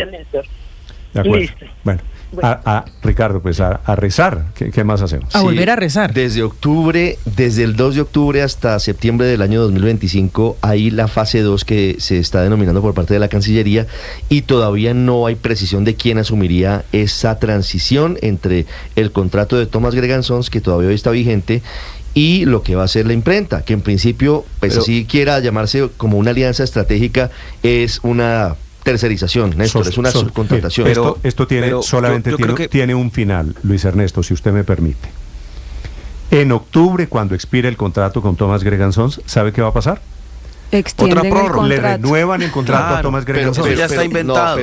Néstor. De acuerdo. Listo. Bueno, Ricardo, pues a rezar. ¿Qué más hacemos? A volver a rezar. Desde el 2 de octubre hasta septiembre del año 2025, hay la fase 2 que se está denominando por parte de la Cancillería y todavía no hay precisión de quién asumiría esa transición entre el contrato de Thomas Gregan Sons, que todavía hoy está vigente, y lo que va a hacer la imprenta, que en principio, pues así quiera llamarse como una alianza estratégica, es una tercerización, Néstor, es una subcontratación. Esto tiene un final, Luis Ernesto, si usted me permite. En octubre, cuando expire el contrato con Thomas Gregan Sons, ¿sabe qué va a pasar? Extienden otra prórroga. Le renuevan el contrato a Thomas Gregan Sons. Eso ya está inventado.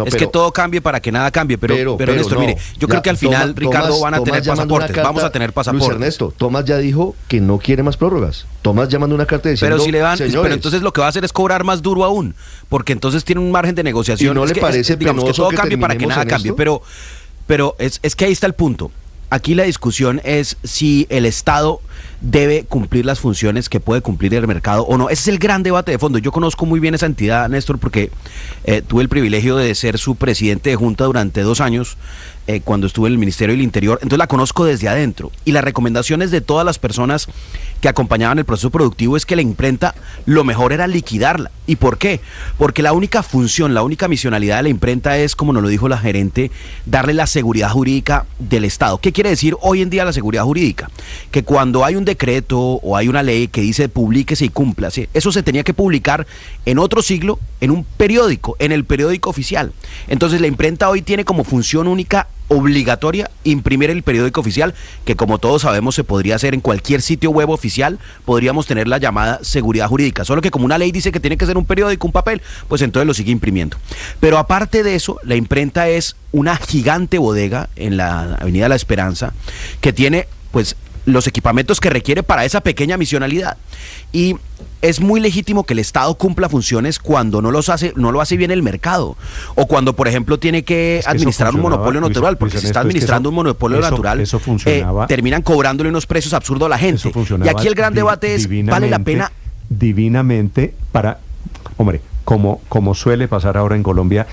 Es que todo cambie para que nada cambie. Pero Néstor, mire, yo creo que al final, Ricardo, van a tener pasaportes. Vamos a tener pasaportes. Luis Ernesto, Thomas ya dijo que no quiere más prórrogas. Thomas ya mandó una carta diciendo, pero si le dan, señores, pero entonces lo que va a hacer es cobrar más duro aún, porque entonces tiene un margen de negociación. ¿Y no le parece digamos que todo cambie para que nada cambie? Pero es que ahí está el punto. Aquí la discusión es si el Estado debe cumplir las funciones que puede cumplir el mercado o no. Ese es el gran debate de fondo. Yo conozco muy bien esa entidad, Néstor, porque tuve el privilegio de ser su presidente de junta durante 2 años, cuando estuve en el Ministerio del Interior. Entonces la conozco desde adentro. Y las recomendaciones de todas las personas que acompañaban el proceso productivo es que la imprenta, lo mejor era liquidarla. ¿Y por qué? Porque la única función, la única misionalidad de la imprenta es, como nos lo dijo la gerente, darle la seguridad jurídica del Estado. ¿Qué quiere decir hoy en día la seguridad jurídica? Que cuando hay un decreto o hay una ley que dice publíquese y cúmplase, eso se tenía que publicar en otro siglo, en un periódico, en el periódico oficial. Entonces la imprenta hoy tiene como función única obligatoria imprimir el periódico oficial, que como todos sabemos se podría hacer en cualquier sitio web oficial, podríamos tener la llamada seguridad jurídica, solo que como una ley dice que tiene que ser un periódico, un papel, pues entonces lo sigue imprimiendo. Pero aparte de eso, la imprenta es una gigante bodega en la Avenida La Esperanza, que tiene pues los equipamientos que requiere para esa pequeña misionalidad. Y es muy legítimo que el Estado cumpla funciones cuando no lo hace bien el mercado, o cuando, por ejemplo, tiene que administrar un monopolio natural, porque si está administrando un monopolio natural, terminan cobrándole unos precios absurdos a la gente. Y aquí el gran debate es, ¿vale la pena? Divinamente hombre, como suele pasar ahora en Colombia,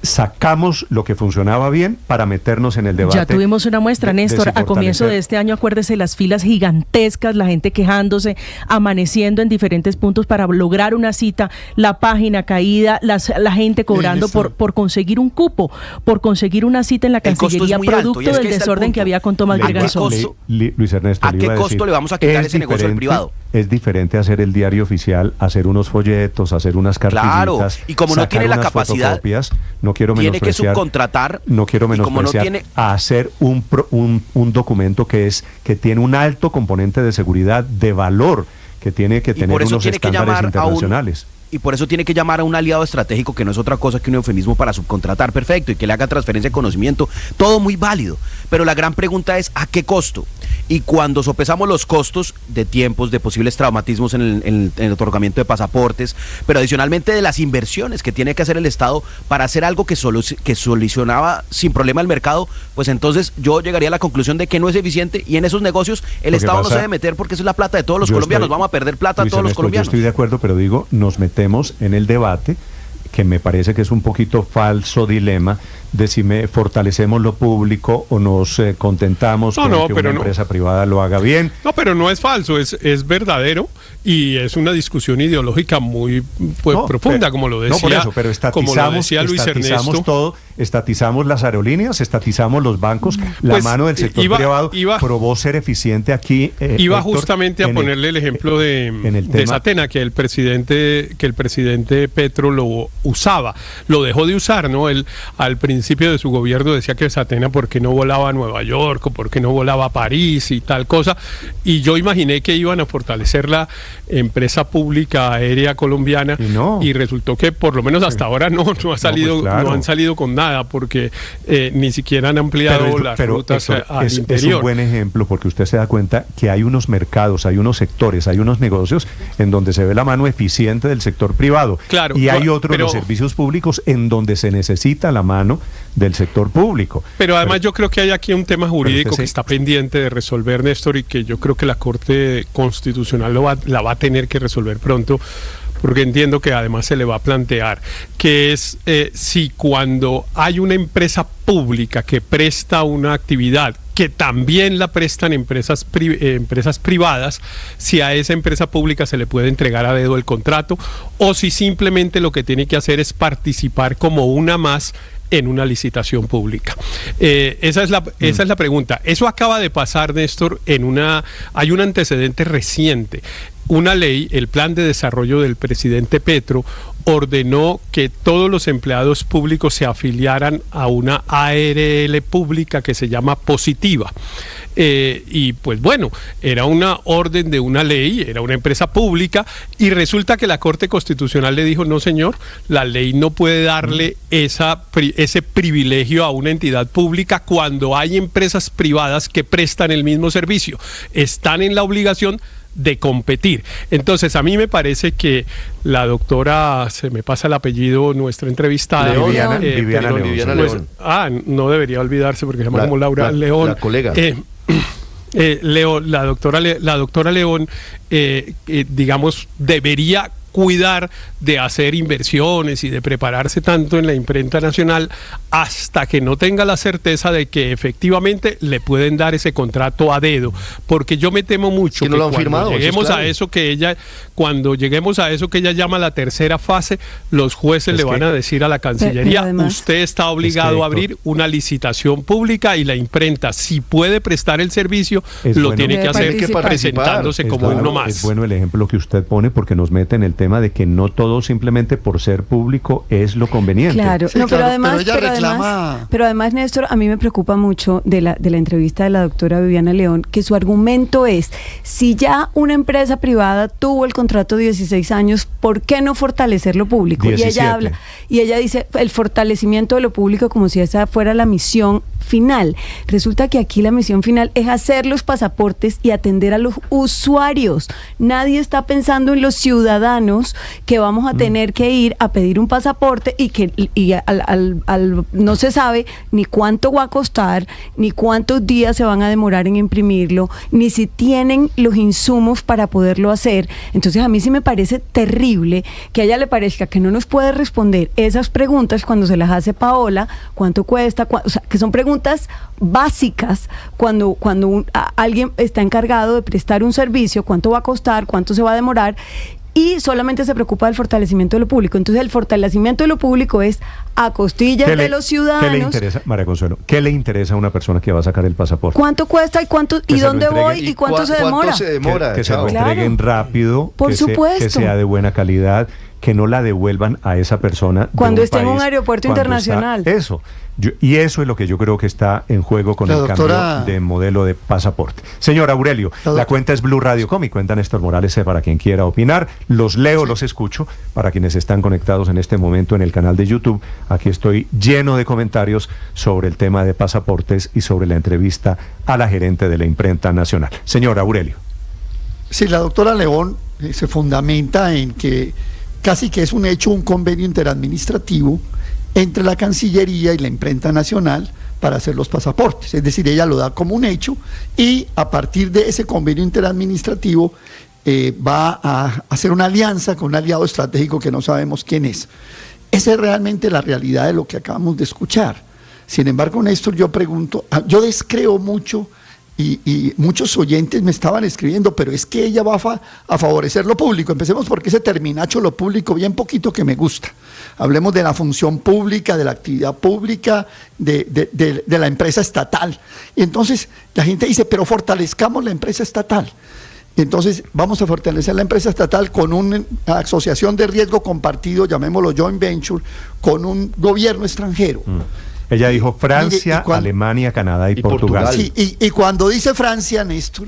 sacamos lo que funcionaba bien para meternos en el debate. Ya tuvimos una muestra, Néstor, a comienzo de este año, acuérdese, las filas gigantescas, la gente quejándose, amaneciendo en diferentes puntos para lograr una cita, la página caída, la gente cobrando por conseguir un cupo, por conseguir una cita en la Cancillería, producto del desorden que había con Thomas Gregan Sons. Luis Ernesto, ¿a qué costo le vamos a quitar ese negocio al privado? Es diferente hacer el diario oficial, hacer unos folletos, hacer unas cartillitas. Claro, y como no tiene la capacidad, no quiero tiene que subcontratar. No quiero menospreciar a hacer un documento que tiene un alto componente de seguridad, de valor, que tiene que tener unos estándares internacionales. Y por eso tiene que llamar a un aliado estratégico, que no es otra cosa que un eufemismo para subcontratar, perfecto, y que le haga transferencia de conocimiento, todo muy válido. Pero la gran pregunta es, ¿a qué costo? Y cuando sopesamos los costos de tiempos, de posibles traumatismos en el otorgamiento de pasaportes, pero adicionalmente de las inversiones que tiene que hacer el Estado para hacer algo que solucionaba sin problema el mercado, pues entonces yo llegaría a la conclusión de que no es eficiente, y en esos negocios el Estado no se debe meter, porque eso es la plata de todos los colombianos. Vamos a perder plata a todos los colombianos. Yo estoy de acuerdo, pero digo, nos metemos en el debate, que me parece que es un poquito falso dilema, de si fortalecemos lo público o nos contentamos con que una empresa privada lo haga bien. No, pero no es falso, es verdadero, y es una discusión ideológica muy profunda, como lo decía. No, por eso, pero estatizamos todo, estatizamos las aerolíneas, estatizamos los bancos, la mano del sector privado probó ser eficiente aquí. Iba Héctor, justamente a ponerle el ejemplo de Satena, que el presidente Petro lo usaba, lo dejó de usar, ¿no? Él al principio de su gobierno decía que Satena porque no volaba a Nueva York o porque no volaba a París y tal cosa, y yo imaginé que iban a fortalecer la empresa pública aérea colombiana, y resultó que por lo menos hasta ahora no han salido con nada, porque ni siquiera han ampliado las rutas al interior. Es un buen ejemplo, porque usted se da cuenta que hay unos mercados, hay unos sectores, hay unos negocios en donde se ve la mano eficiente del sector privado, y hay otros, los servicios públicos, en donde se necesita la mano del sector público. Pero además yo creo que hay aquí un tema jurídico que está pendiente de resolver, Néstor, y que yo creo que la Corte Constitucional la va a tener que resolver pronto, porque entiendo que además se le va a plantear, que es si cuando hay una empresa pública que presta una actividad que también la prestan empresas privadas, si a esa empresa pública se le puede entregar a dedo el contrato, o si simplemente lo que tiene que hacer es participar como una más en una licitación pública. Esa es la pregunta. Eso acaba de pasar, Néstor, hay un antecedente reciente. Una ley, el plan de desarrollo del presidente Petro, ordenó que todos los empleados públicos se afiliaran a una ARL pública que se llama Positiva. Y pues bueno, era una orden de una ley, era una empresa pública, y resulta que la Corte Constitucional le dijo, no señor, la ley no puede darle ese privilegio a una entidad pública cuando hay empresas privadas que prestan el mismo servicio. Están en la obligación de competir. Entonces, a mí me parece que la doctora, se me pasa el apellido, nuestra entrevistada, Viviana León. No debería olvidarse porque se llama como Laura León. La colega. La doctora León, digamos, debería cuidar de hacer inversiones y de prepararse tanto en la imprenta nacional hasta que no tenga la certeza de que efectivamente le pueden dar ese contrato a dedo, porque yo me temo mucho que cuando lleguemos a eso que ella llama la tercera fase, los jueces le van a decir a la Cancillería, además, usted está obligado a abrir una licitación pública y la imprenta, si puede prestar el servicio, tiene que hacer presentándose como uno más. Es bueno el ejemplo que usted pone, porque nos mete en el tema de que no todo simplemente por ser público es lo conveniente. Claro, sí, pero además, Néstor, a mí me preocupa mucho de la entrevista de la doctora Viviana León, que su argumento es, si ya una empresa privada tuvo el contrato de 16 años, ¿por qué no fortalecer lo público? 17. Y ella dice el fortalecimiento de lo público como si esa fuera la misión final. Resulta que aquí la misión final es hacer los pasaportes y atender a los usuarios. Nadie está pensando en los ciudadanos que vamos a tener que ir a pedir un pasaporte y no se sabe ni cuánto va a costar, ni cuántos días se van a demorar en imprimirlo, ni si tienen los insumos para poderlo hacer. Entonces a mí sí me parece terrible que a ella le parezca que no nos puede responder esas preguntas cuando se las hace Paola, cuánto cuesta, o sea, que son preguntas básicas cuando alguien está encargado de prestar un servicio, cuánto va a costar, cuánto se va a demorar, y solamente se preocupa del fortalecimiento de lo público. Entonces el fortalecimiento de lo público es a costillas de los ciudadanos. ¿Qué le interesa, María Consuelo? ¿Qué le interesa a una persona que va a sacar el pasaporte? ¿Cuánto cuesta y dónde voy y cuánto se demora? Que se lo entreguen rápido, por supuesto, que sea de buena calidad, que no la devuelvan a esa persona cuando esté en un aeropuerto internacional. Y eso es lo que yo creo que está en juego con el cambio de modelo de pasaporte. Señor Aurelio, la cuenta es Blue Radio Com y cuenta Néstor Morales para quien quiera opinar. Los leo, los escucho. Para quienes están conectados en este momento en el canal de YouTube, aquí estoy lleno de comentarios sobre el tema de pasaportes y sobre la entrevista a la gerente de la imprenta nacional. Señor Aurelio. Sí, la doctora León se fundamenta en que casi que es un hecho, un convenio interadministrativo entre la Cancillería y la imprenta nacional para hacer los pasaportes. Es decir, ella lo da como un hecho y a partir de ese convenio interadministrativo va a hacer una alianza con un aliado estratégico que no sabemos quién es. Esa es realmente la realidad de lo que acabamos de escuchar. Sin embargo, Néstor, yo pregunto, yo descreo mucho y muchos oyentes me estaban escribiendo, pero es que ella va a favorecer lo público. Empecemos porque ese terminacho, lo público, bien poquito que me gusta. Hablemos de la función pública, de la actividad pública, de la empresa estatal. Y entonces la gente dice, pero fortalezcamos la empresa estatal. Y entonces vamos a fortalecer la empresa estatal con una asociación de riesgo compartido, llamémoslo joint venture, con un gobierno extranjero. Ella dijo Francia, Alemania, Canadá y Portugal. Sí, y cuando dice Francia, Néstor,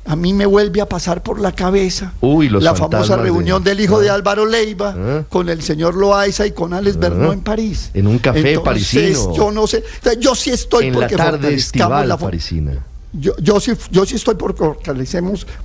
a mí me vuelve a pasar por la cabeza la famosa reunión del hijo de Álvaro Leiva con el señor Loaiza y con Alex Bernó en París. En un café parisino. Yo no sé, yo sí estoy porque en la tarde estival parisina. Yo sí estoy por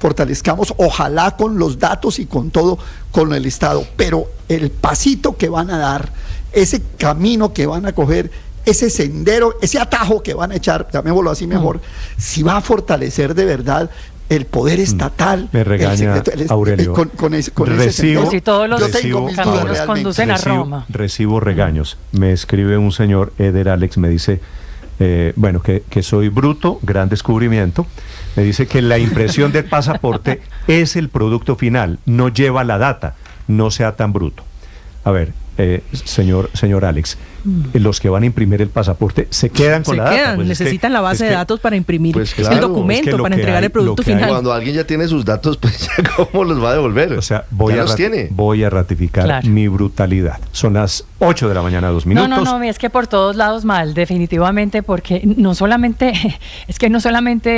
fortalezcamos, ojalá con los datos y con todo, con el Estado, pero el pasito que van a dar, ese camino que van a coger, ese sendero, ese atajo que van a echar, llamémoslo así mejor, si va a fortalecer de verdad el poder estatal. Me regaña Aurelio. Con ese sentido. Si todos los caminos conducen a Roma. Recibo regaños. Me escribe un señor, Eder Alex, me dice, que soy bruto, gran descubrimiento. Me dice que la impresión del pasaporte es el producto final, no lleva la data, no sea tan bruto. A ver, señor Alex, los que van a imprimir el pasaporte se quedan con la data. Pues necesitan la base de datos para imprimir el documento, para entregar el producto final. Cuando alguien ya tiene sus datos, pues ya cómo los va a devolver. O sea, voy a ratificar mi brutalidad. Son las 8 de la mañana, 2 minutos. No, es que por todos lados mal, definitivamente, porque no solamente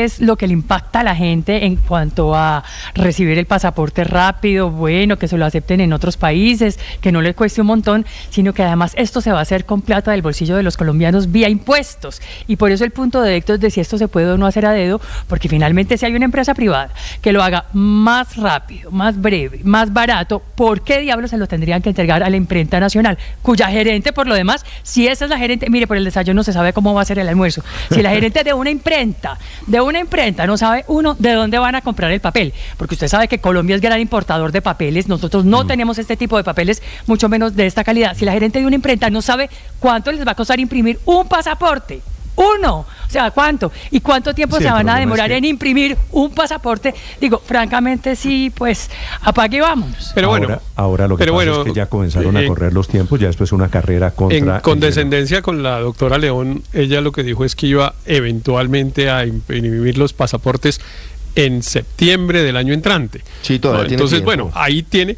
es lo que le impacta a la gente en cuanto a recibir el pasaporte rápido, bueno, que se lo acepten en otros países, que no les cueste un montón, sino que además esto se va a hacer con plata del bolsillo de los colombianos vía impuestos. Y por eso el punto de Héctor de si esto se puede o no hacer a dedo, porque finalmente si hay una empresa privada que lo haga más rápido, más breve, más barato, ¿por qué diablos se lo tendrían que entregar a la imprenta nacional? Cuya gerente, por lo demás, si esa es la gerente, mire, por el desayuno no se sabe cómo va a ser el almuerzo. Si la gerente de una imprenta no sabe uno de dónde van a comprar el papel, porque usted sabe que Colombia es gran importador de papeles, nosotros no tenemos este tipo de papeles, mucho menos de esta calidad. Si la gerente de una imprenta no sabe cuánto les va a costar imprimir un pasaporte, uno, o sea, ¿cuánto? ¿Y cuánto tiempo se van a demorar en imprimir un pasaporte? Digo, francamente sí, pues apague y vámonos. Pero bueno, ahora lo que pasa es que ya comenzaron a correr los tiempos, ya después una carrera contra... En condescendencia con la doctora León, ella lo que dijo es que iba eventualmente a imprimir los pasaportes en septiembre del año entrante. Sí, todavía tiene Entonces, tiempo. Bueno, ahí tiene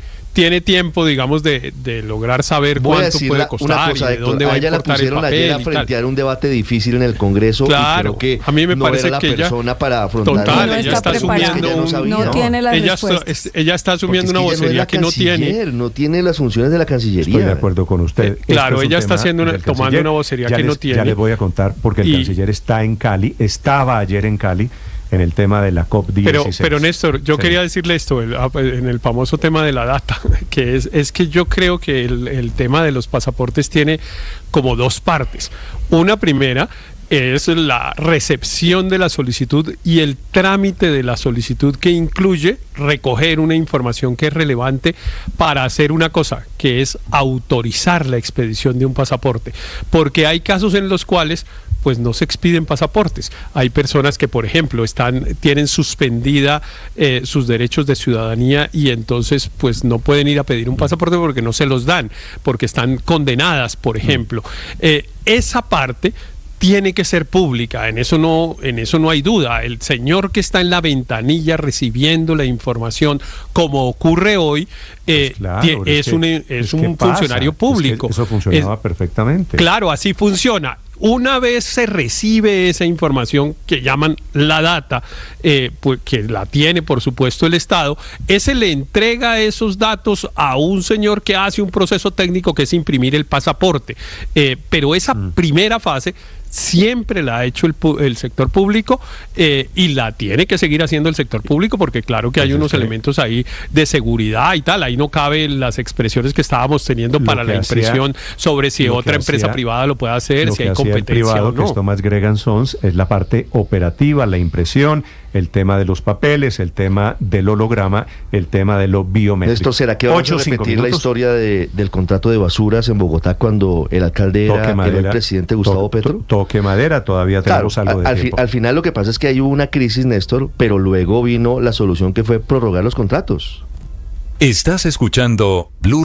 tiempo, digamos, de lograr saber cuánto puede costar cosa, y de dónde va a importar el papel ayer a frentear un debate difícil en el Congreso. Claro, y creo que a mí me parece era que la persona para afrontar. Total, ella está asumiendo no tiene las respuestas. Ella está asumiendo una vocería que no tiene. No tiene las funciones de la Cancillería. Estoy de acuerdo con usted. Claro, ella está tomando una vocería que no tiene. Ya les voy a contar, porque el canciller estaba ayer en Cali, en el tema de la COP16. Pero Néstor, yo quería decirle esto, en el famoso tema de la data, que es que yo creo que el tema de los pasaportes tiene como dos partes. Una primera es la recepción de la solicitud y el trámite de la solicitud, que incluye recoger una información que es relevante para hacer una cosa, que es autorizar la expedición de un pasaporte. Porque hay casos en los cuales pues no se expiden pasaportes. Hay personas que, por ejemplo, tienen suspendida sus derechos de ciudadanía y entonces pues no pueden ir a pedir un pasaporte porque no se los dan, porque están condenadas, por ejemplo. Esa parte tiene que ser pública, en eso no hay duda. El señor que está en la ventanilla recibiendo la información, como ocurre hoy, es un funcionario público. Eso funcionaba perfectamente. Claro, así funciona. Una vez se recibe esa información que llaman la data, pues, que la tiene por supuesto el Estado, ese le entrega esos datos a un señor que hace un proceso técnico que es imprimir el pasaporte. Pero esa primera fase siempre la ha hecho el sector público y la tiene que seguir haciendo el sector público, porque claro que hay unos elementos ahí de seguridad y tal. Ahí no caben las expresiones que estábamos teniendo para la impresión sobre si otra empresa privada lo puede hacer, si hay competencia privado, o no. Que es Thomas Gregan Sons, es la parte operativa, la impresión, el tema de los papeles, el tema del holograma, el tema de lo biométrico. ¿Esto será que vamos a repetir la historia del contrato de basuras en Bogotá cuando el alcalde era el presidente Gustavo Petro? Toque madera, todavía tenemos algo de tiempo. Al final lo que pasa es que hay una crisis, Néstor, pero luego vino la solución, que fue prorrogar los contratos. Estás escuchando Blue Radio.